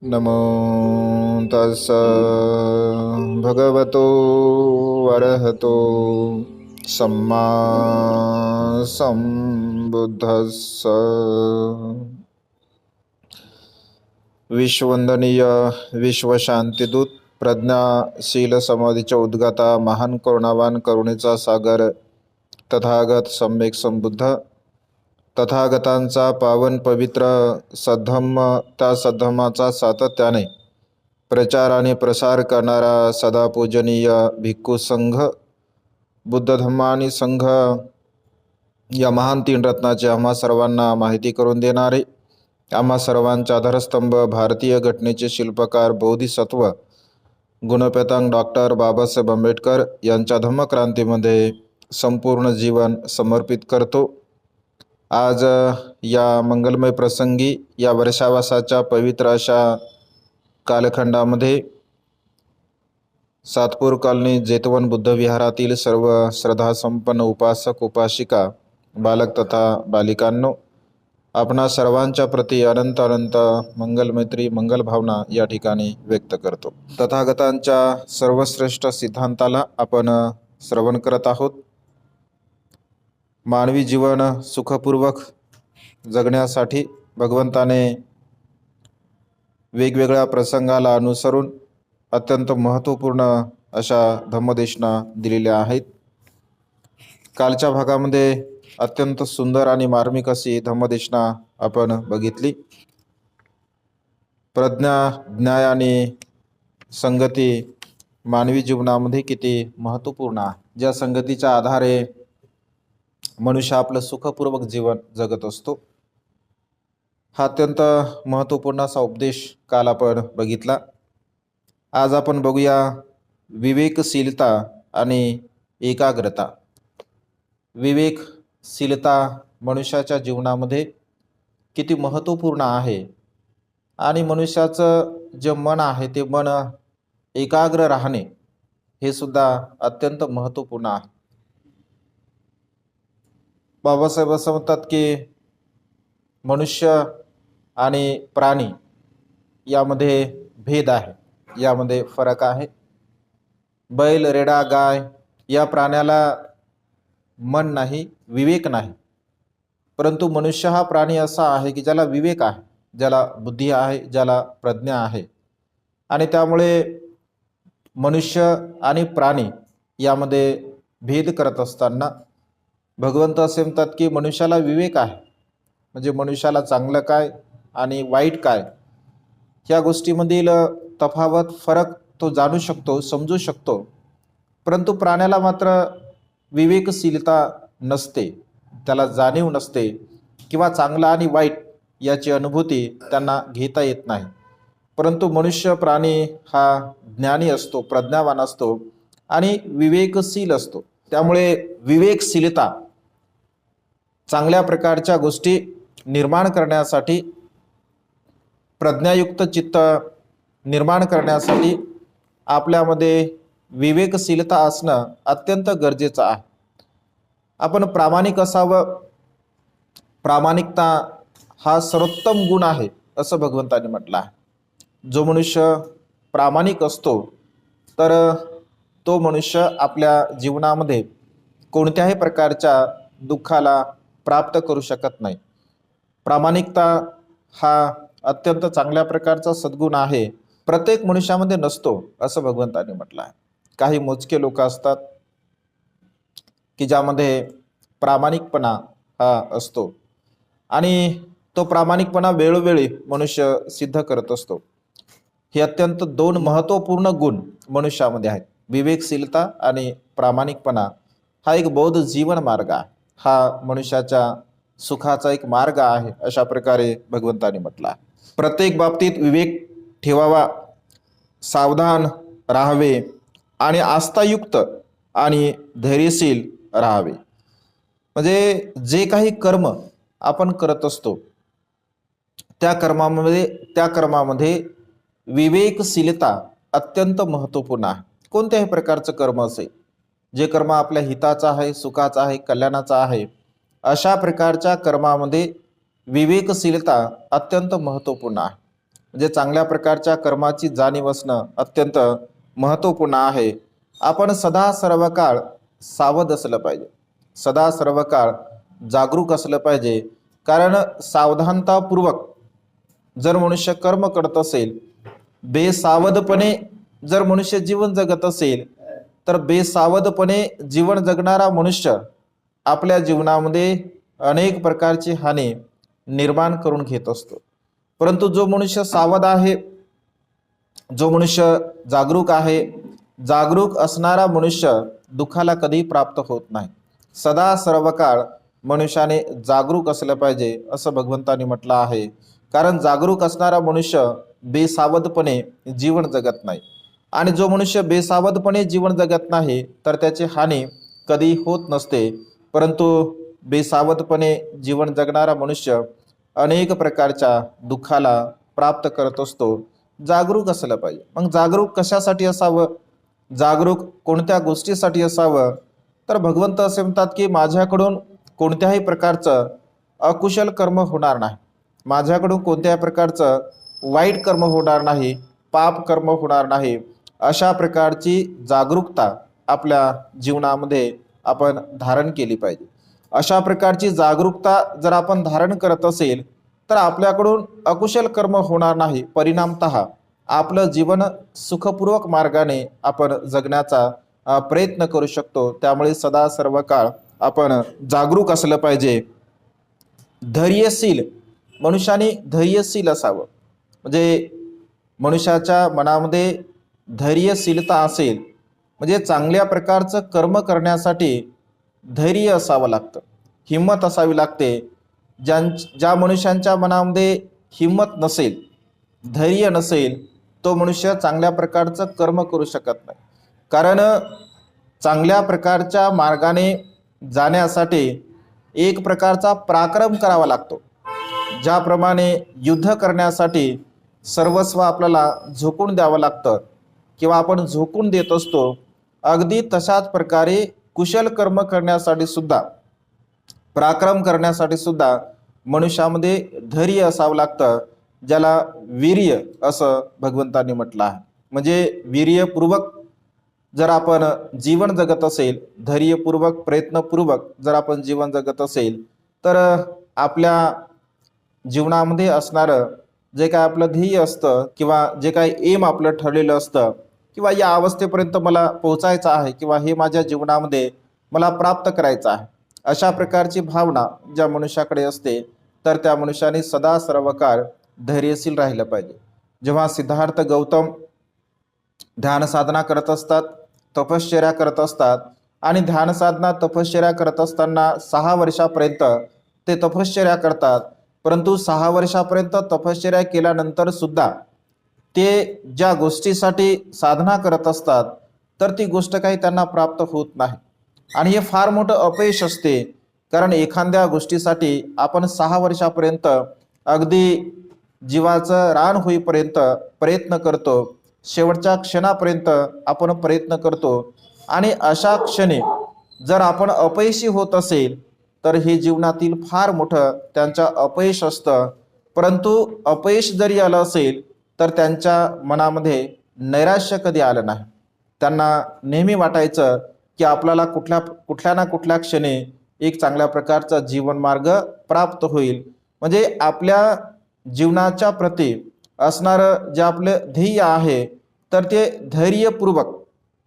नमो तस् भगवतो वरहतो सम्मा संबुद्धस्स। विश्ववंदनीय विश्वशांतीदूत प्रज्ञाशील समाधीच्या उद्गाता महान करुणावान करुणेचा सागर तथागत सम्यक संबुद्ध तथागतांचा पावन पवित्र सद्धम्म, त्या सद्धम्माचा सातत्याने प्रचार आणि प्रसार करणारा सदा पूजनीय भिक्खू संघ, बुद्ध धम्म आणि संघ या महान तीन रत्नाची आम्हा सर्वांना माहिती करून देणारे, आम्हा सर्वांचा आधारस्तंभ, भारतीय घटनेचे शिल्पकार बोधिसत्व गुणपेतांग डॉक्टर बाबासाहेब आंबेडकर यांच्या धम्मक्रांतीमध्ये संपूर्ण जीवन समर्पित करतो। आज या मंगलमय प्रसंगी, या वर्षावासाच्या पवित्र अशा कालखंडामध्ये सातपूर कॉलनी जेतवन बुद्ध विहारातील सर्व श्रद्धासंपन्न उपासक उपासिका, बालक तथा बालिकांनो, आपणा सर्वांच्या प्रती अनंत अनंत मंगलमैत्री मंगल भावना या ठिकाणी व्यक्त करतो। तथागतांच्या सर्वश्रेष्ठ सिद्धांताला आपण श्रवण करत आहोत। मानवी जीवन सुखपूर्वक जगण्यासाठी भगवंताने वेगवेगळ्या प्रसंगाला अनुसरून अत्यंत महत्त्वपूर्ण अशा धम्मदेशना दिलेल्या आहेत। कालच्या भागामध्ये अत्यंत सुंदर आणि मार्मिक अशी धम्मदेशना आपण बघितली। प्रज्ञा, न्याय आणि संगती मानवी जीवनामध्ये किती महत्त्वपूर्ण आहे, ज्या संगतीच्या आधारे मनुष्य आपलं सुखपूर्वक जीवन जगत असतो। हा अत्यंत महत्त्वपूर्ण असा उपदेश काल आपण बघितला। आज आपण बघूया विवेकशीलता आणि एकाग्रता। विवेकशीलता मनुष्याच्या जीवनामध्ये किती महत्त्वपूर्ण आहे आणि मनुष्याचं जे मन आहे ते मन एकाग्र राहणे हे सुद्धा अत्यंत महत्त्वपूर्ण आहे। बाबासाहेब असं म्हणतात की मनुष्य आणि प्राणी यामध्ये भेद आहे, यामध्ये फरक आहे। बैल, रेडा, गाय या प्राण्याला मन नाही, विवेक नाही, परंतु मनुष्य हा प्राणी असा आहे की ज्याला विवेक आहे, ज्याला बुद्धी आहे, ज्याला प्रज्ञा आहे। आणि त्यामुळे मनुष्य आणि प्राणी यामध्ये भेद करत असताना भगवंत असे म्हणतात की मनुष्याला विवेक आहे, म्हणजे मनुष्याला चांगलं काय आणि वाईट काय ह्या गोष्टीमधील तफावत, फरक तो जाणू शकतो, समजू शकतो। परंतु प्राण्याला मात्र विवेकशीलता नसते, त्याला जाणीव नसते, किंवा चांगला आणि वाईट याची अनुभूती त्यांना घेता येत नाही। परंतु मनुष्य प्राणी हा ज्ञानी असतो, प्रज्ञावान असतो आणि विवेकशील असतो। त्यामुळे विवेकशीलता चांगल्या प्रकारच्या गोष्टी निर्माण करण्यासाठी, प्रज्ञायुक्त चित्त निर्माण करण्यासाठी आपल्यामध्ये विवेकशीलता असणं अत्यंत गरजेचं आहे। आपण प्रामाणिक असावं। प्रामाणिकता हा सर्वोत्तम गुण आहे असं भगवंतांनी म्हटलं आहे। जो मनुष्य प्रामाणिक असतो तर तो मनुष्य आपल्या जीवनामध्ये कोणत्याही प्रकारच्या दुःखाला प्राप्त करू शकत नाही। प्रामाणिकता हा अत्यंत चांगल्या प्रकारचा सद्गुण आहे, प्रत्येक मनुष्यामध्ये नसतो असं भगवंतांनी म्हटलं आहे। काही मोजके लोक असतात की ज्यामध्ये प्रामाणिकपणा हा असतो आणि तो प्रामाणिकपणा वेळोवेळी मनुष्य सिद्ध करत असतो। हे अत्यंत दोन महत्त्वपूर्ण गुण मनुष्यामध्ये आहेत। विवेकशीलता आणि प्रामाणिकपणा हा एक बौद्ध जीवन मार्ग आहे, हा मनुष्याच्या सुखाचा एक मार्ग आहे अशा प्रकारे भगवंतांनी म्हटलं आहे। प्रत्येक बाबतीत विवेक ठेवावा, सावधान राहावे आणि आस्थायुक्त आणि धैर्यशील राहावे। म्हणजे जे काही कर्म आपण करत असतो त्या कर्मामध्ये विवेकशीलता अत्यंत महत्त्वपूर्ण आहे। कोणत्याही प्रकारचं कर्म असेल, जे कर्म आपल्या हिताचं आहे, सुखाचं आहे, कल्याणाचं आहे, अशा प्रकारच्या कर्मामध्ये विवेकशीलता अत्यंत महत्त्वपूर्ण आहे। म्हणजे चांगल्या प्रकारच्या कर्माची जाणीव असणं अत्यंत महत्त्वपूर्ण आहे. आपण सदा सर्व काळ सावध असलं पाहिजे, सदा सर्व काळ जागरूक असलं पाहिजे. कारण सावधानतापूर्वक जर मनुष्य कर्म करत असेल, बेसावधपणे जर मनुष्य जीवन जगत असेल, तर बेसावधपणे जीवन जगणारा मनुष्य आपल्या जीवनामध्ये अनेक प्रकारची हानी निर्माण करून घेत असतो. परंतु जो मनुष्य सावध आहे, जो मनुष्य जागरूक आहे, जागरूक असणारा मनुष्य दुःखाला कधी प्राप्त होत नाही. सदा सर्व काळ मनुष्याने जागरूक असलं पाहिजे असं भगवंतांनी म्हटलं आहे. कारण जागरूक असणारा मनुष्य बेसावधपणे जीवन जगत नाही, आणि जो मनुष्य बेसावधपणे जीवन जगत नाही तर त्याची हानी कधी होत नसते. परंतु बेसावधपणे जीवन जगणारा मनुष्य अनेक प्रकारच्या दुःखाला प्राप्त करत असतो. जागरूक असलं पाहिजे. मग जागरूक कशासाठी असावं, जागरूक कोणत्या गोष्टीसाठी असावं, तर भगवंत असे म्हणतात की माझ्याकडून कोणत्याही प्रकारचं अकुशल कर्म होणार नाही, माझ्याकडून कोणत्याही प्रकारचं वाईट कर्म होणार नाही, पाप कर्म होणार नाही. अशा प्रकारची जागरूकता आपल्या जीवनामध्ये आपण धारण केली पाहिजे. अशा प्रकारची जागरूकता जर आपण धारण करत असेल तर आपल्याकडून अकुशल कर्म होणार नाही. परिणामतः आपलं जीवन सुखपूर्वक मार्गाने आपण जगण्याचा प्रयत्न करू शकतो. त्यामुळे सदा सर्व काळ आपण जागरूक असलं पाहिजे. धैर्यशील, मनुष्याने धैर्यशील असावं. म्हणजे मनुष्याच्या मनामध्ये धैर्यशीलता असेल म्हणजे चांगल्या प्रकारचं कर्म करण्यासाठी धैर्य असावं लागतं, हिंमत असावी लागते. ज्या मनुष्यांच्या मनामध्ये हिंमत नसेल, धैर्य नसेल, तो मनुष्य चांगल्या प्रकारचं कर्म करू शकत नाही. कारण चांगल्या प्रकारच्या मार्गाने जाण्यासाठी एक प्रकारचा पराक्रम करावा लागतो. ज्याप्रमाणे युद्ध करण्यासाठी सर्वस्व आपल्याला झोकून द्यावं लागतं किंवा आपण झोकून देत असतो, अगदी तशाच प्रकारे कुशल कर्म करण्यासाठी सुद्धा, पराक्रम करण्यासाठी सुद्धा मनुष्यामध्ये धैर्य असावं लागतं, ज्याला वीर्य असं भगवंतांनी म्हटलं आहे. म्हणजे वीर्यपूर्वक जर आपण जीवन जगत असेल, धैर्यपूर्वक प्रयत्नपूर्वक जर आपण जीवन जगत असेल, तर आपल्या जीवनामध्ये असणारं जे काय आपलं ध्येय असतं किंवा जे काय एम आपलं ठरलेलं असतं, किंवा या अवस्थेपर्यंत मला पोहोचायचं आहे किंवा हे माझ्या जीवनामध्ये मला प्राप्त करायचं आहे, अशा प्रकारची भावना ज्या मनुष्याकडे असते तर त्या मनुष्याने सदा सर्व काळ धैर्यशील राहिलं पाहिजे. जेव्हा सिद्धार्थ गौतम ध्यान साधना करत असतात, तपश्चर्या करत असतात, आणि ध्यान साधना तपश्चर्या करत असताना 6 वर्षापर्यंत ते तपश्चर्या करतात. परंतु 6 वर्षापर्यंत तपश्चर्या केल्यानंतर सुद्धा ते ज्या गोष्टीसाठी साधना करत असतात तर ती गोष्ट काही त्यांना प्राप्त होत नाही. आणि हे फार मोठं अपयश असते. कारण एखाद्या गोष्टीसाठी आपण 6 वर्षापर्यंत अगदी जीवाचं रान होईपर्यंत प्रयत्न करतो, शेवटच्या क्षणापर्यंत आपण प्रयत्न करतो, आणि अशा क्षणी जर आपण अपयशी होत असेल तर हे जीवनातील फार मोठं त्यांच्या अपयश असतं. परंतु अपयश जरी आलं असेल तर त्यांच्या मनामध्ये नैराश्य कधी आलं नाही. त्यांना नेहमी वाटायचं की आपल्याला कुठल्या ना कुठल्या क्षणी एक चांगल्या प्रकारचा जीवनमार्ग प्राप्त होईल. म्हणजे आपल्या जीवनाच्या प्रती असणारं जे आपलं ध्येय आहे तर ते धैर्यपूर्वक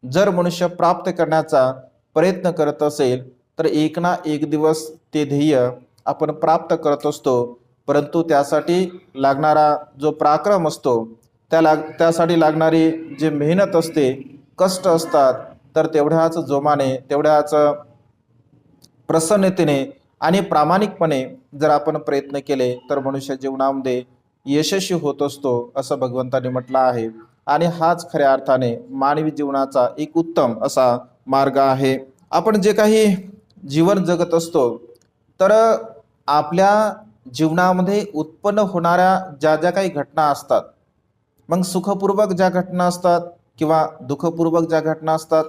जर मनुष्य प्राप्त करण्याचा प्रयत्न करत असेल तर एक ना एक दिवस ते ध्येय आपण प्राप्त करत असतो. परंतु त्यासाठी लागणारा जो पराक्रम असतो, त्यासाठी लागणारी जी मेहनत असते, कष्ट असतात, तर तेवढ्याच जोमाने, तेवढ्याच प्रसन्नतेने आणि प्रामाणिकपणे जर आपण प्रयत्न केले तर मनुष्य जीवनामध्ये यशस्वी होत असतो असं भगवंतांनी म्हटलं आहे. आणि हाच खऱ्या अर्थाने मानवी जीवनाचा एक उत्तम असा मार्ग आहे. आपण जे काही जीवन जगत असतो तर आपल्या जीवनामध्ये उत्पन्न होणाऱ्या ज्या ज्या काही घटना असतात, मग सुखपूर्वक ज्या घटना असतात किंवा दुःखपूर्वक ज्या घटना असतात,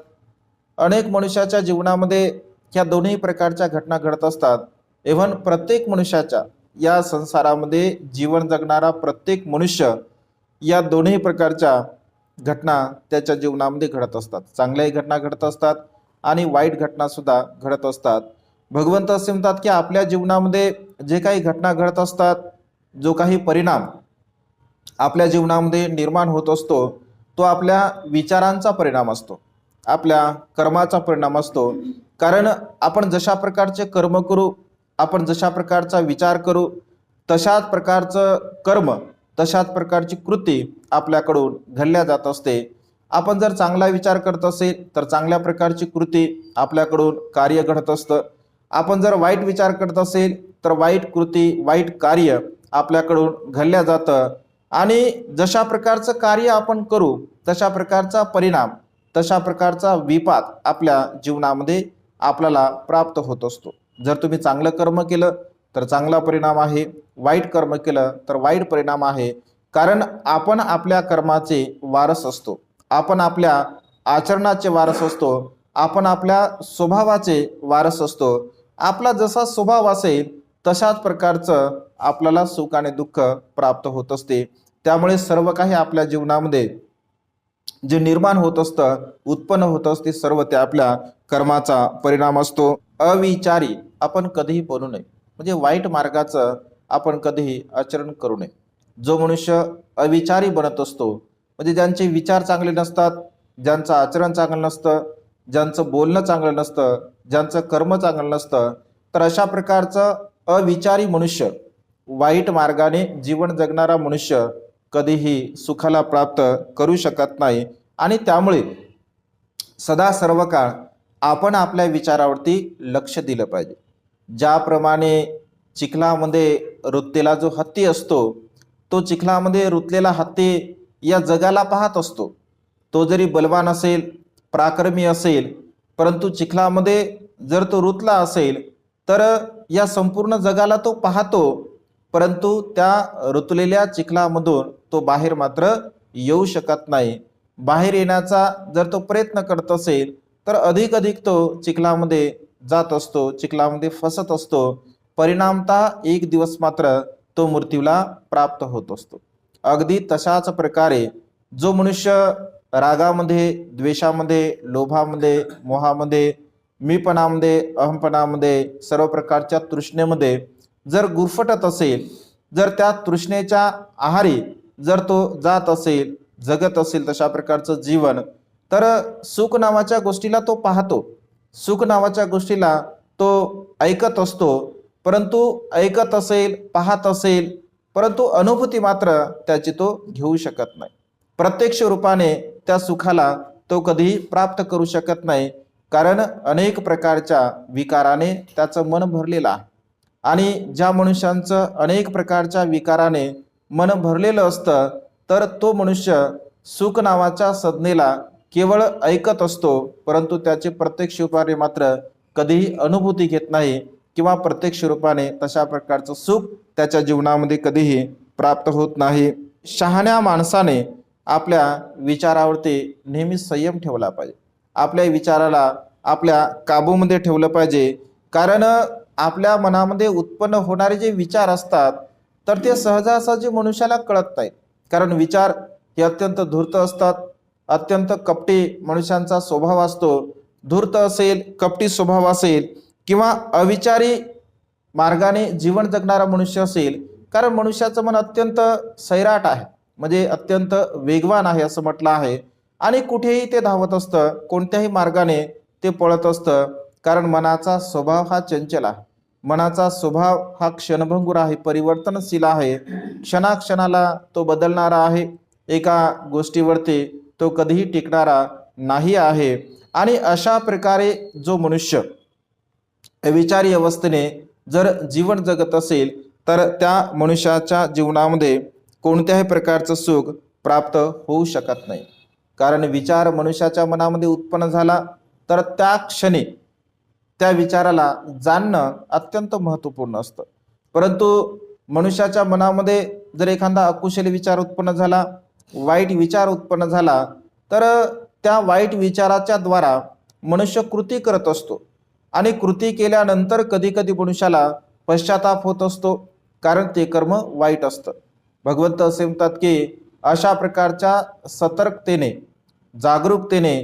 अनेक मनुष्याच्या जीवनामध्ये ह्या दोन्ही प्रकारच्या घटना घडत असतात. इव्हन प्रत्येक मनुष्याच्या या संसारामध्ये जीवन जगणारा प्रत्येक मनुष्य या दोन्ही प्रकारच्या घटना त्याच्या जीवनामध्ये घडत असतात. चांगल्याही घटना घडत असतात आणि वाईट घटना सुद्धा घडत असतात. भगवंत असे म्हणतात की आपल्या जीवनामध्ये जे काही घटना घडत असतात, जो काही परिणाम आपल्या जीवनामध्ये निर्माण होत असतो, तो आपल्या विचारांचा परिणाम असतो, आपल्या कर्माचा परिणाम असतो. कारण आपण जशा प्रकारचे कर्म करू, आपण जशा प्रकारचा विचार करू, तशाच प्रकारचं कर्म, तशाच प्रकारची कृती आपल्याकडून घडल्या जात असते. आपण जर चांगला विचार करत असेल तर चांगल्या प्रकारची कृती आपल्याकडून कार्य घडत असतं. आपण जर वाईट विचार करत असेल तर वाईट कृती, वाईट कार्य आपल्याकडून घडल्या जातं. आणि जशा प्रकारचं कार्य आपण करू तशा प्रकारचा परिणाम, तशा प्रकारचा विपाक आपल्या जीवनामध्ये आपल्याला प्राप्त होत असतो. जर तुम्ही चांगलं कर्म केलं तर चांगला परिणाम आहे, वाईट कर्म केलं तर वाईट परिणाम आहे. कारण आपण आपल्या कर्माचे वारस असतो, आपण आपल्या आचरणाचे वारस असतो, आपण आपल्या स्वभावाचे वारस असतो. आपला जसा स्वभाव असेल तशाच प्रकारचं आपल्याला सुख आणि दुःख प्राप्त होत असते. त्यामुळे सर्व काही आपल्या जीवनामध्ये जे निर्माण होत असतं, उत्पन्न होत असते, सर्व ते आपल्या कर्माचा परिणाम असतो. अविचारी आपण कधीही बनू नये, म्हणजे वाईट मार्गाचं आपण कधीही आचरण करू नये. जो मनुष्य अविचारी बनत असतो, म्हणजे ज्यांचे विचार चांगले नसतात, ज्यांचं आचरण चांगलं नसतं, ज्यांचं बोलणं चांगलं नसतं, ज्यांचं कर्म चांगलं नसतं, तर अशा प्रकारचं अविचारी मनुष्य, वाईट मार्गाने जीवन जगणारा मनुष्य कधीही सुखाला प्राप्त करू शकत नाही. आणि त्यामुळे सदा सर्व काळ आपण आपल्या विचारावरती लक्ष दिलं पाहिजे. ज्याप्रमाणे चिखलामध्ये रुतलेला जो हत्ती असतो, तो चिखलामध्ये रुतलेला हत्ती या जगाला पाहत असतो. तो जरी बलवान असेल, पराक्रमी असेल, परंतु चिखलामध्ये जर तो रुतला असेल तर या संपूर्ण जगाला तो पाहतो, परंतु त्या रुतलेल्या चिखलामधून तो बाहेर मात्र येऊ शकत नाही. बाहेर येण्याचा जर तो प्रयत्न करत असेल तर अधिक तो चिखलामध्ये जात असतो, चिखलामध्ये फसत असतो. परिणामतः एक दिवस मात्र तो मृत्यूला प्राप्त होत असतो. अगदी तशाच प्रकारे जो मनुष्य रागामध्ये, द्वेषामध्ये, लोभामध्ये, मोहामध्ये, मीपणामध्ये, अहमपणामध्ये, सर्व प्रकारच्या तृष्णेमध्ये जर गुरफटत असेल, जर त्या तृष्णेच्या आहारी जर तो जात असेल, जगत असेल तशा प्रकारचं जीवन, तर सुख नावाच्या गोष्टीला तो पाहतो, सुख नावाच्या गोष्टीला तो ऐकत असतो, परंतु ऐकत असेल, पाहत असेल, परंतु अनुभूती मात्र त्याची तो घेऊ शकत नाही. प्रत्यक्ष रूपाने त्या सुखाला तो कधीही प्राप्त करू शकत नाही. कारण अनेक प्रकारच्या विकाराने त्याचं मन भरलेलं आहे. आणि ज्या मनुष्यांचं अनेक प्रकारच्या विकाराने मन भरलेलं असतं, तर तो मनुष्य सुख नावाच्या संज्ञेला केवळ ऐकत असतो, परंतु त्याचे प्रत्यक्ष रूपाने मात्र कधीही अनुभूती घेत नाही, किंवा प्रत्यक्ष रूपाने तशा प्रकारचं सुख त्याच्या जीवनामध्ये कधीही प्राप्त होत नाही. शहाण्या माणसाने आपल्या विचारावरती नेहमी संयम ठेवला पाहिजे, आपल्या विचाराला आपल्या काबूमध्ये ठेवलं पाहिजे. कारण आपल्या मनामध्ये उत्पन्न होणारे जे विचार असतात तर ते सहजासहजी मनुष्याला कळत नाहीत. कारण विचार हे अत्यंत धूर्त असतात, अत्यंत कपटी मनुष्यांचा स्वभाव असतो. धूर्त असेल, कपटी स्वभाव असेल, किंवा अविचारी मार्गाने जीवन जगणारा मनुष्य असेल, कारण मनुष्याचं मन अत्यंत सैराट आहे, म्हणजे अत्यंत वेगवान आहे असं म्हटलं आहे. आणि कुठेही ते धावत असतं, कोणत्याही मार्गाने ते पळत असतं. कारण मनाचा स्वभाव हा चंचल आहे, मनाचा स्वभाव हा क्षणभंगुर आहे, परिवर्तनशील आहे, क्षणाक्षणाला तो बदलणारा आहे. एका गोष्टीवरती तो कधीही टिकणारा नाही आहे. आणि अशा प्रकारे जो मनुष्य विचारी अवस्थेने जर जीवन जगत असेल तर त्या मनुष्याच्या जीवनामध्ये कोणत्याही प्रकारचं सुख प्राप्त होऊ शकत नाही. कारण विचार मनुष्याच्या मनामध्ये उत्पन्न झाला तर त्या क्षणी त्या विचाराला जाणणं अत्यंत महत्त्वपूर्ण असतं. परंतु मनुष्याच्या मनामध्ये जर एखादा अकुशल विचार उत्पन्न झाला, वाईट विचार उत्पन्न झाला, तर त्या वाईट विचाराच्या द्वारा मनुष्य कृती करत असतो. आणि कृती केल्यानंतर कधी कधी मनुष्याला पश्चाताप होत असतो, कारण ते कर्म वाईट असतं. भगवंत असे म्हणतात की अशा प्रकारच्या सतर्कतेने, जागरूकतेने,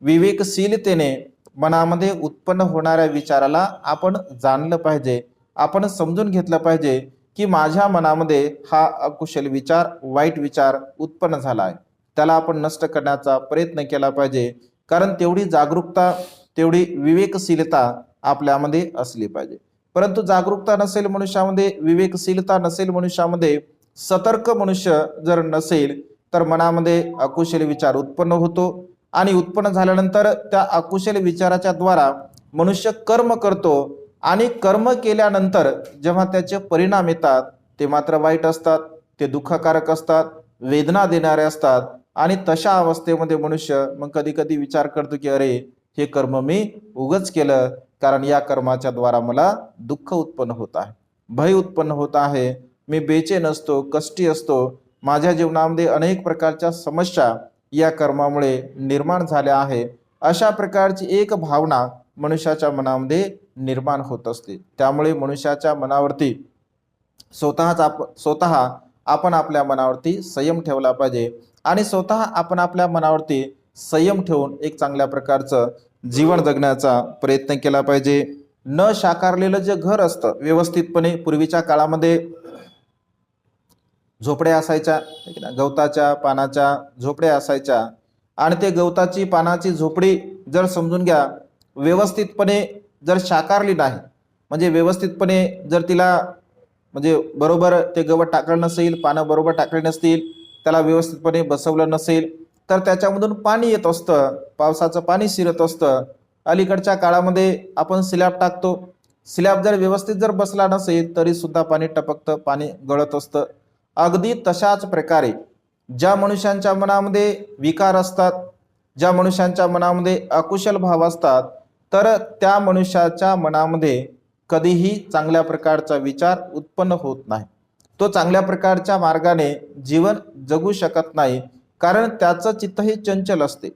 विवेकशीलतेने मनामध्ये उत्पन्न होणाऱ्या विचाराला आपण जाणलं पाहिजे, आपण समजून घेतलं पाहिजे की माझ्या मनामध्ये हा अकुशल विचार, वाईट विचार उत्पन्न झाला आहे, त्याला आपण नष्ट करण्याचा प्रयत्न केला पाहिजे. कारण तेवढी जागरूकता, तेवढी विवेकशीलता आपल्यामध्ये असली पाहिजे. परंतु जागरूकता नसेल मनुष्यामध्ये, विवेकशीलता नसेल मनुष्यामध्ये, सतर्क मनुष्य जर नसेल तर मनामध्ये अकुशल विचार उत्पन्न होतो आणि उत्पन्न झाल्यानंतर त्या अकुशल विचाराच्या द्वारा मनुष्य कर्म करतो आणि कर्म केल्यानंतर जेव्हा त्याचे परिणाम येतात ते मात्र वाईट असतात, ते दुःखकारक असतात, वेदना देणारे असतात. आणि तशा अवस्थेमध्ये मनुष्य मग कधी कधी विचार करतो की अरे हे कर्म मी उगच केलं, कारण या कर्माच्या द्वारा मला दुःख उत्पन्न होत आहे, भय उत्पन्न होत आहे, मी बेचैन असतो, कष्टी असतो, माझ्या जीवनामध्ये अनेक प्रकारच्या समस्या या कर्मामुळे निर्माण झाल्या आहे. अशा प्रकारची एक भावना मनुष्याच्या मनामध्ये निर्माण होत असते. त्यामुळे मनुष्याच्या मनावरती स्वतः आपण आपल्या मनावरती संयम ठेवला पाहिजे आणि स्वतः आपण आपल्या मनावरती संयम ठेवून एक चांगल्या प्रकारचं जीवन जगण्याचा प्रयत्न केला पाहिजे. न साकारलेलं जे घर असतं व्यवस्थितपणे, पूर्वीच्या काळामध्ये झोपड्या असायच्या, गवताच्या पानाच्या झोपड्या असायच्या आणि ते गवताची पानाची झोपडी जर समजून घ्या व्यवस्थितपणे जर साकारली नाही, म्हणजे व्यवस्थितपणे जर तिला म्हणजे बरोबर ते गवत टाकलं नसेल, पानं बरोबर टाकले नसतील, त्याला व्यवस्थितपणे बसवलं नसेल तर त्याच्यामधून पाणी येत असतं, पावसाचं पाणी शिरत असतं. अलीकडच्या काळामध्ये आपण स्लॅब टाकतो, स्लॅब जर व्यवस्थित जर बसला नसेल तरी सुद्धा पाणी टपकतं, पाणी गळत असतं. अगदी तशाच प्रकारे ज्या मनुष्यांच्या मनामध्ये विकार असतात, ज्या मनुष्यांच्या मनामध्ये अकुशल भाव असतात, तर त्या मनुष्याच्या मनामध्ये कधीही चांगल्या प्रकारचा विचार उत्पन्न होत नाही. तो चांगल्या प्रकारच्या मार्गाने जीवन जगू शकत नाही, कारण त्याचं चित्त हे चंचल असते,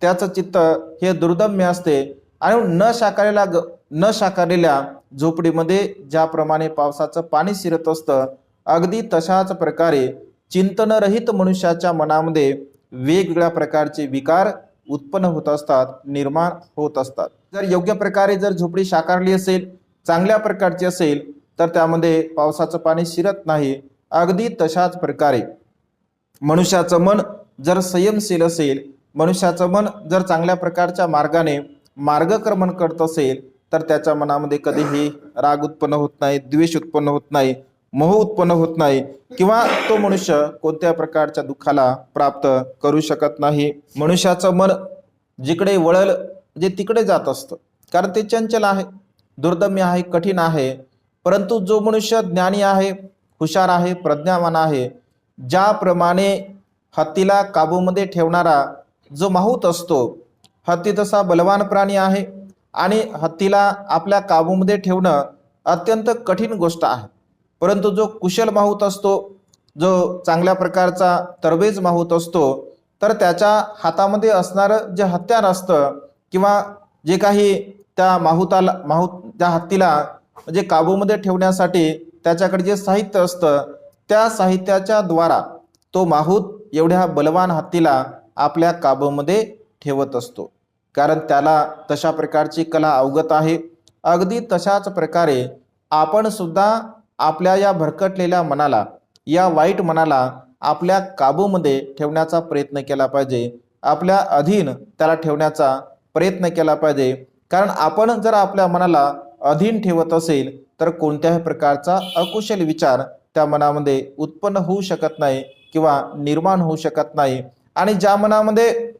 त्याचं चित्त हे दुर्दम्य असते. आणि न साकारलेल्या झोपडीमध्ये ज्याप्रमाणे पावसाचं पाणी शिरत असतं, अगदी तशाच प्रकारे चिंतनरहित मनुष्याच्या मनामध्ये वेगवेगळ्या प्रकारचे विकार उत्पन्न होत असतात, निर्माण होत असतात. जर योग्य प्रकारे जर झोपडी साकारली असेल, चांगल्या प्रकारची असेल, तर त्यामध्ये पावसाचं पाणी शिरत नाही. अगदी तशाच प्रकारे मनुष्याचं मन जर संयमशील असेल, मनुष्याचं मन जर चांगल्या प्रकारच्या मार्गाने मार्गक्रमण करत असेल, तर त्याच्या मनामध्ये कधीही राग उत्पन्न होत नाही, द्वेष उत्पन्न होत नाही, मोह उत्पन्न होत नाही, किंवा तो मनुष्य कोणत्या प्रकारच्या दुःखाला प्राप्त करू शकत नाही. मनुष्याचं मन जिकडे वळल जे तिकडे जात असतं, कारण ते चंचल आहे, दुर्दम्य आहे, कठीण आहे. परंतु जो मनुष्य ज्ञानी आहे, हुशार आहे, प्रज्ञावान आहे, ज्याप्रमाणे हत्तीला काबूमध्ये ठेवणारा जो माहूत असतो, हत्ती तसा बलवान प्राणी आहे आणि हत्तीला आपल्या काबूमध्ये ठेवणं अत्यंत कठीण गोष्ट आहे. परंतु जो कुशल माहूत असतो, जो चांगल्या प्रकारचा तरबेज माहूत असतो, तर त्याच्या हातामध्ये असणारं जे हत्यार असतं किंवा जे काही त्या त्या हत्तीला म्हणजे काबूमध्ये ठेवण्यासाठी त्याच्याकडे जे साहित्य असतं, त्या साहित्याच्या द्वारा तो माहूत एवढ्या बलवान हत्तीला आपल्या काबूमध्ये ठेवत असतो, कारण त्याला तशा प्रकारची कला अवगत आहे. अगदी तशाच प्रकारे आपण सुद्धा आपल्या या भरकटलेल्या मनाला, या वाईट मनाला आपल्या काबूमध्ये ठेवण्याचा प्रयत्न केला पाहिजे, आपल्या अधीन त्याला ठेवण्याचा प्रयत्न केला पाहिजे. कारण आपण जर आपल्या मनाला अधीन ठेवत असेल तर कोणत्याही प्रकारचा अकुशल विचार त्या मनामध्ये उत्पन्न होऊ शकत नाही किंवा निर्माण होऊ शकत नाही. आणि ज्या मनामध्ये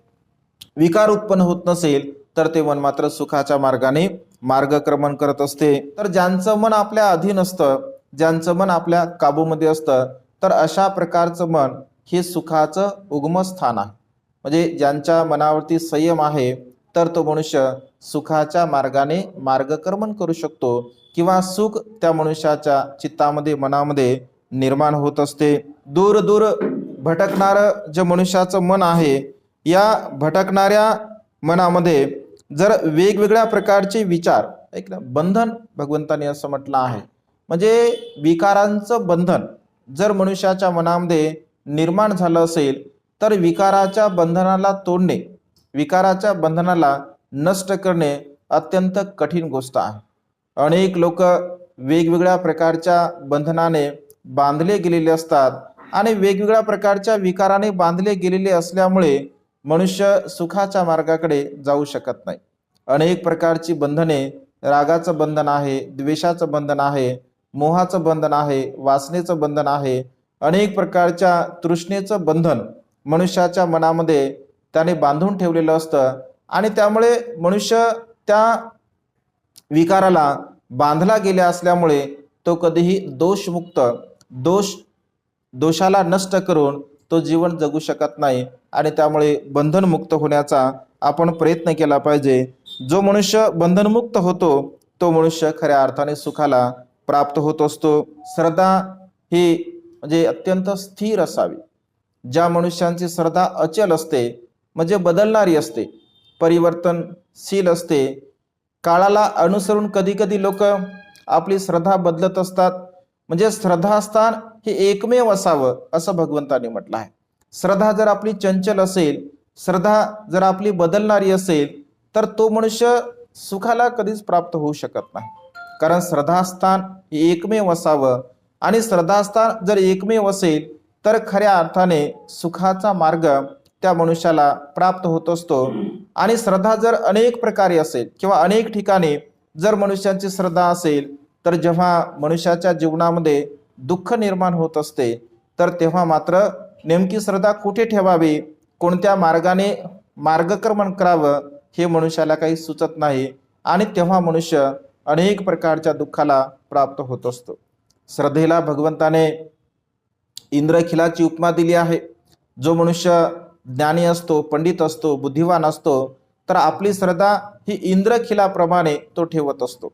विकार उत्पन्न होत नसेल तर ते मन मात्र सुखाच्या मार्गाने मार्गक्रमण करत असते. तर ज्यांचं मन आपल्या अधीन असतं, ज्यांचं मन आपल्या काबूमध्ये असतं, तर अशा प्रकारचं मन हे सुखाचं उगमस्थान आहे. म्हणजे ज्यांच्या मनावरती संयम आहे तर तो मनुष्य सुखाच्या मार्गाने मार्गक्रमण करू शकतो किंवा सुख त्या मनुष्याच्या चित्तामध्ये, मनामध्ये निर्माण होत असते. दूर दूर भटकणारं जे मनुष्याचं मन आहे, या भटकणाऱ्या मनामध्ये जर वेगवेगळ्या प्रकारचे विचार, ऐक ना, बंधन भगवंताने असं म्हटलं आहे, म्हणजे विकारांचं बंधन जर मनुष्याच्या मनामध्ये निर्माण झालं असेल तर विकाराच्या बंधनाला तोडणे, विकाराच्या बंधनाला नष्ट करणे अत्यंत कठीण गोष्ट आहे. अनेक लोक वेगवेगळ्या प्रकारच्या बंधनाने बांधले गेलेले असतात आणि वेगवेगळ्या प्रकारच्या विकाराने बांधले गेलेले असल्यामुळे मनुष्य सुखाच्या मार्गाकडे जाऊ शकत नाही. अनेक प्रकारची बंधने, रागाचं बंधन आहे, द्वेषाचं बंधन आहे, मोहाचं बंधन आहे, वासनेचं बंधन आहे, अनेक प्रकारच्या तृष्णेचं बंधन मनुष्याच्या मनामध्ये त्याने बांधून ठेवलेलं असतं आणि त्यामुळे मनुष्य त्या विकाराला बांधला गेला असल्यामुळे तो कधीही दोषमुक्त, दोषाला नष्ट करून तो जीवन जगू शकत नाही आणि त्यामुळे बंधनमुक्त होण्याचा आपण प्रयत्न केला पाहिजे. जो मनुष्य बंधनमुक्त होतो तो मनुष्य खऱ्या अर्थाने सुखाला प्राप्त होत असतो. श्रद्धा ही म्हणजे अत्यंत स्थिर असावी. ज्या मनुष्यांची श्रद्धा अचल असते म्हणजे बदलणारी असते, परिवर्तनशील असते, काळाला अनुसरून कधी कधी लोक आपली श्रद्धा बदलत असतात. म्हणजे श्रद्धास्थान हे एकमेव असावं असं भगवंतांनी म्हटलं आहे. श्रद्धा जर आपली चंचल असेल, श्रद्धा जर आपली बदलणारी असेल तर तो मनुष्य सुखाला कधीच प्राप्त होऊ शकत नाही. कारण श्रद्धास्थान हे एकमेव असावं आणि श्रद्धास्थान जर एकमेव असेल तर खऱ्या अर्थाने सुखाचा मार्ग त्या मनुष्याला प्राप्त होत असतो. आणि श्रद्धा जर अनेक प्रकारे असेल किंवा अनेक ठिकाणी जर मनुष्याची श्रद्धा असेल तर जेव्हा मनुष्याच्या जीवनामध्ये दुःख निर्माण होत असते तर तेव्हा मात्र नेमकी श्रद्धा कुठे ठेवावी, कोणत्या मार्गाने मार्गक्रमण करावं हे मनुष्याला काही सुचत नाही आणि तेव्हा मनुष्य अनेक प्रकारच्या दुःखाला प्राप्त होत असतो. श्रद्धेला भगवंताने इंद्रखिलाची उपमा दिली आहे. जो मनुष्य ज्ञानी असतो, पंडित असतो, बुद्धिवान असतो तर आपली श्रद्धा ही इंद्रखिलाप्रमाणे तो ठेवत असतो.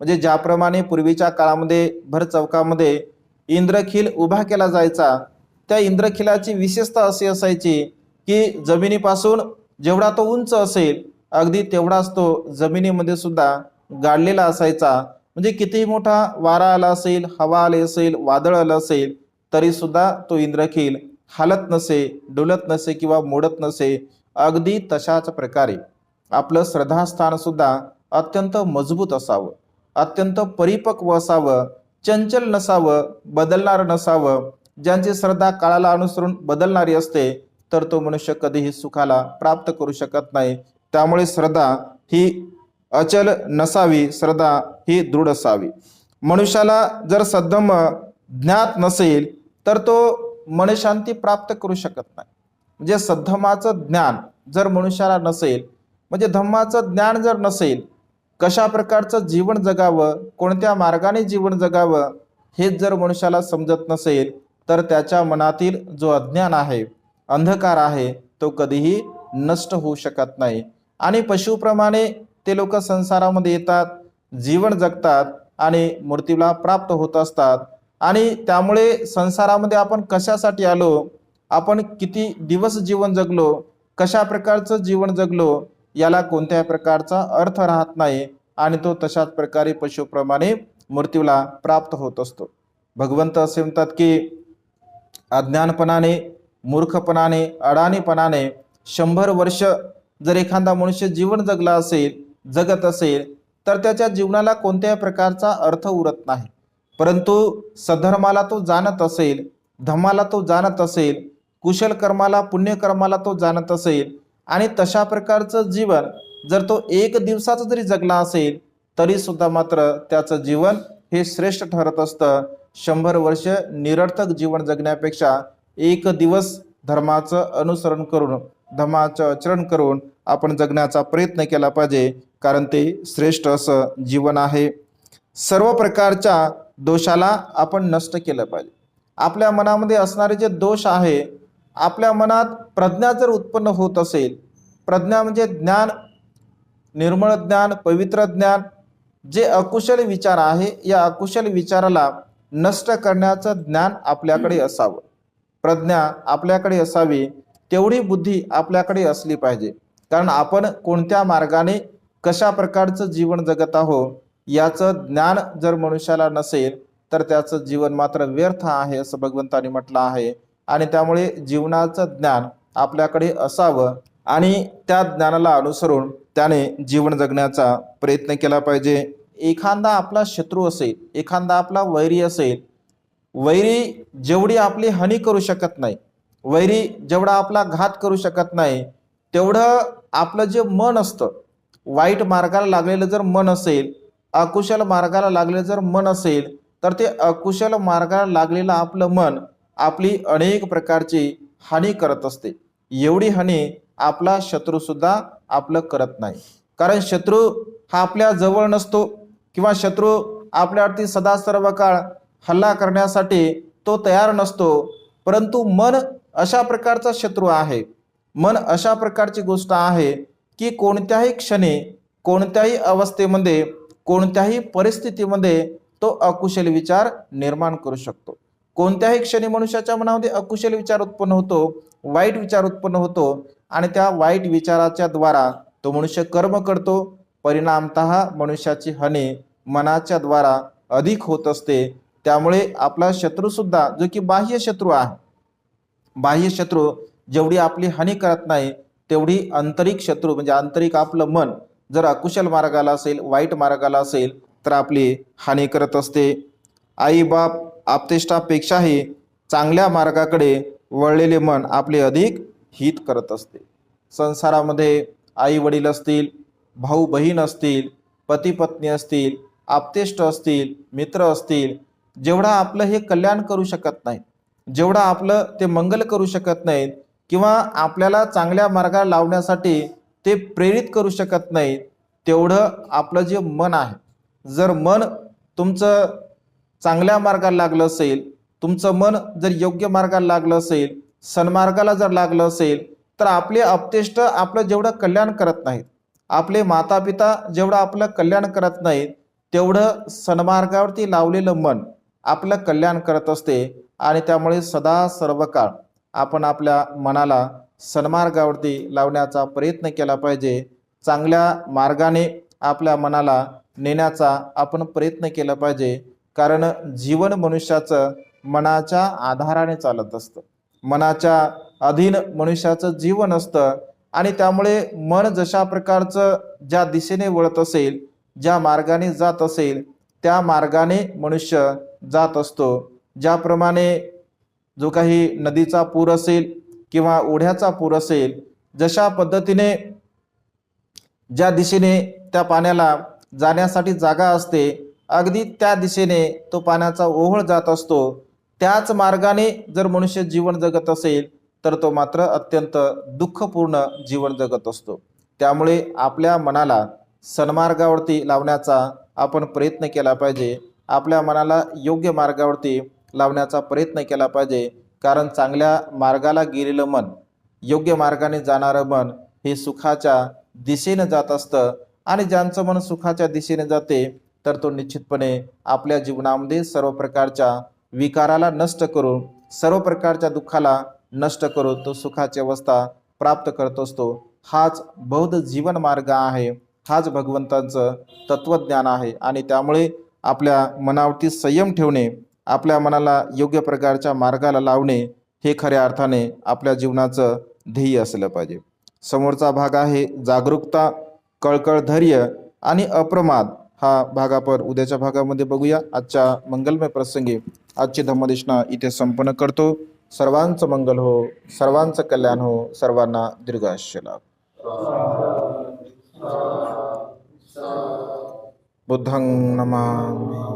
म्हणजे ज्याप्रमाणे पूर्वीच्या काळामध्ये भर चौकामध्ये इंद्रखिल उभा केला जायचा, त्या इंद्रखिलाची विशेषता अशी असायची की जमिनीपासून जेवढा तो उंच असेल अगदी तेवढाच तो जमिनीमध्ये सुद्धा गाडलेला असायचा. म्हणजे कितीही मोठा वारा आला असेल, हवा आली असेल, वादळ आलं असेल तरी सुद्धा तो इंद्रखिल हालत नसे, डुलत नसे किंवा मोडत नसे. अगदी तशाच प्रकारे आपलं श्रद्धास्थान सुद्धा अत्यंत मजबूत असावं, अत्यंत परिपक्व असावं, चंचल नसावं, बदलणार नसावं. ज्यांची श्रद्धा काळाला अनुसरून बदलणारी असते तर तो मनुष्य कधीही सुखाला प्राप्त करू शकत नाही. त्यामुळे श्रद्धा ही अचल नसावी, श्रद्धा ही दृढ असावी. मनुष्याला जर सद्धम्म ज्ञात नसेल तर तो मनशांती प्राप्त करू शकत नाही. म्हणजे सद्धम्माचं ज्ञान जर मनुष्याला नसेल, म्हणजे धम्माचं ज्ञान जर नसेल, कशा प्रकारचं जीवन जगावं, कोणत्या मार्गाने जीवन जगावं हेच जर मनुष्याला समजत नसेल तर त्याच्या मनातील जो अज्ञान आहे, अंधकार आहे तो कधीही नष्ट होऊ शकत नाही. आणि पशुप्रमाणे ते लोक संसारामध्ये येतात, जीवन जगतात आणि मृत्यूला प्राप्त होत असतात. आणि त्यामुळे संसारामध्ये आपण कशासाठी आलो, आपण किती दिवस जीवन जगलो, कशा प्रकारचं जीवन जगलो याला कोणत्याही प्रकारचा अर्थ राहत नाही आणि तो तशाच प्रकारे पशुप्रमाणे मृत्यूला प्राप्त होत असतो. भगवंत असे म्हणतात की अज्ञानपणाने, मूर्खपणाने, अडाणीपणाने 100 वर्ष जर एखादा मनुष्य जीवन जगला असेल, जगत असेल तर त्याच्या जीवनाला कोणत्याही प्रकारचा अर्थ उरत नाही. परंतु सद्धर्माला तो जाणत असेल, धम्माला तो जाणत असेल, कुशल कर्माला, पुण्यकर्माला तो जाणत असेल आणि तशा प्रकारचं जीवन जर तो 1 दिवसाचं जरी जगला असेल तरी सुद्धा मात्र त्याचं जीवन हे श्रेष्ठ ठरत असतं. 100 वर्ष निरर्थक जीवन जगण्यापेक्षा 1 दिवस धर्माचं अनुसरण करून, धर्माचं आचरण करून आपण जगण्याचा प्रयत्न केला पाहिजे, कारण ते श्रेष्ठ असं जीवन आहे. सर्व प्रकारच्या दोषाला आपण नष्ट केलं पाहिजे. आपल्या मनामध्ये असणारे जे दोष आहे, आपल्या मनात प्रज्ञा जर उत्पन्न होत असेल, प्रज्ञा म्हणजे ज्ञान, निर्मळ ज्ञान, पवित्र ज्ञान, जे अकुशल विचार आहे या अकुशल विचाराला नष्ट करण्याचं ज्ञान आपल्याकडे असावं, प्रज्ञा आपल्याकडे असावी, तेवढी बुद्धी आपल्याकडे असली पाहिजे. कारण आपण कोणत्या मार्गाने कशा प्रकारचं जीवन जगत आहोत याचं ज्ञान जर मनुष्याला नसेल तर त्याचं जीवन मात्र व्यर्थ आहे असं भगवंतांनी म्हटलं आहे. आणि त्यामुळे जीवनाचं ज्ञान आपल्याकडे असावं आणि त्या ज्ञानाला अनुसरून त्याने जीवन जगण्याचा प्रयत्न केला पाहिजे. एखादा आपला शत्रू असेल, एखादा आपला वैरी असेल, वैरी जेवढी आपली हानी करू शकत नाही, वैरी जेवढा आपला घात करू शकत नाही, तेवढं आपलं जे मन असतं, वाईट मार्गाला लागलेलं जर मन असेल, अकुशल मार्गाला लागलेलं जर मन असेल, तर ते अकुशल मार्गाला लागलेलं आपलं मन आपली अनेक प्रकारची हानी करत असते. एवढी हानी आपला शत्रू सुद्धा आपलं करत नाही. कारण शत्रू हा आपल्या जवळ नसतो किंवा शत्रू आपल्यावरती सदा सर्व काळ हल्ला करण्यासाठी तो तयार नसतो, परंतु मन अशा प्रकारचा शत्रू आहे, मन अशा प्रकारची गोष्ट आहे की कोणत्याही क्षणी, कोणत्याही अवस्थेमध्ये, कोणत्याही परिस्थितीमध्ये तो अकुशल विचार निर्माण करू शकतो. कोणत्याही क्षणी मनुष्याच्या मनामध्ये अकुशल विचार उत्पन्न होतो, वाईट विचार उत्पन्न होतो आणि त्या वाईट विचाराच्या द्वारा तो मनुष्य कर्म करतो. परिणामतः मनुष्याची हानी मनाच्या द्वारा अधिक होत असते. त्यामुळे आपला शत्रू सुद्धा जो की बाह्य शत्रू आहे, बाह्य शत्रू जेवढी आपली हानी करत नाही, तेवढी आंतरिक शत्रू म्हणजे आंतरिक आपलं मन जर अकुशल मार्गाला असेल, वाईट मार्गाला असेल, तर आपली हानी करत असते. आई बाप आपतेष्टापेक्षाही चांगल्या मार्गाकडे वळलेले मन आपले अधिक हित करत असते. संसारामध्ये आई वडील असतील, भाऊ बहीण असतील, पती पत्नी असतील, आपतेष्ट असतील, मित्र असतील, जेवढा आपलं हे कल्याण करू शकत नाही, जेवढा आपलं ते मंगल करू शकत नाहीत किंवा आपल्याला चांगल्या मार्गाला लावण्यासाठी ते प्रेरित करू शकत नाहीत, तेवढं आपलं जे मन आहे, जर मन तुमचं चांगल्या मार्गाला लागलं असेल, तुमचं मन जर योग्य मार्गाला लागलं असेल, सन्मार्गाला जर लागलं असेल, तर आपले अपतेष्ट आपलं जेवढं कल्याण करत नाहीत, आपले माता पिता जेवढं आपलं कल्याण करत नाहीत, तेवढं सन्मार्गावरती लावलेलं मन आपलं कल्याण करत असते. आणि त्यामुळे सदा सर्व काळ आपण आपल्या मनाला सन्मार्गावरती लावण्याचा प्रयत्न केला पाहिजे. चांगल्या मार्गाने आपल्या मनाला नेण्याचा आपण प्रयत्न केला पाहिजे. कारण जीवन मनुष्याचं मनाच्या आधाराने चालत असतं, मनाच्या अधीन मनुष्याचं जीवन असतं. आणि त्यामुळे मन जशा प्रकारचं ज्या दिशेने वळत असेल, ज्या मार्गाने जात असेल, त्या मार्गाने मनुष्य जात असतो. ज्याप्रमाणे जो काही नदीचा पूर असेल किंवा ओढ्याचा पूर असेल, जशा पद्धतीने ज्या दिशेने त्या पाण्याला जाण्यासाठी जागा असते, अगदी त्या दिशेने तो पाण्याचा ओघळ जात असतो. त्याच मार्गाने जर मनुष्य जीवन जगत असेल, तर तो मात्र अत्यंत दुःखपूर्ण जीवन जगत असतो. त्यामुळे आपल्या मनाला सन्मार्गावरती लावण्याचा आपण प्रयत्न केला पाहिजे. आपल्या मनाला योग्य मार्गावरती लावण्याचा प्रयत्न केला पाहिजे. कारण चांगल्या मार्गाला गेलेलं मन, योग्य मार्गाने जाणारं मन हे सुखाच्या दिशेने जात असतं. आणि ज्यांचं मन सुखाच्या दिशेने जाते, तर तो निश्चितपणे आपल्या जीवनामध्ये सर्व प्रकारच्या विकाराला नष्ट करून, सर्व प्रकारच्या दुःखाला नष्ट करून तो सुखाची अवस्था प्राप्त करत असतो. हाच बौद्ध जीवन मार्ग आहे, हाच भगवंतांचं तत्वज्ञान आहे. आणि त्यामुळे आपल्या मनावरती संयम ठेवणे, आपल्या मनाला योग्य प्रकारच्या मार्गाला लावणे, हे खऱ्या अर्थाने आपल्या जीवनाचं ध्येय असलं पाहिजे. समोरचा भाग आहे जागरूकता, कळकळ, धैर्य आणि अप्रमाद. हा भाग आपण उद्याच्या भागामध्ये बघूया. आजच्या मंगलमय प्रसंगी आजची धम्मदेशना इथे संपन्न करतो. सर्वांचं मंगल हो, सर्वांचं कल्याण हो, सर्वांना दीर्घायुष्य लाभ. बुद्धं नमामि.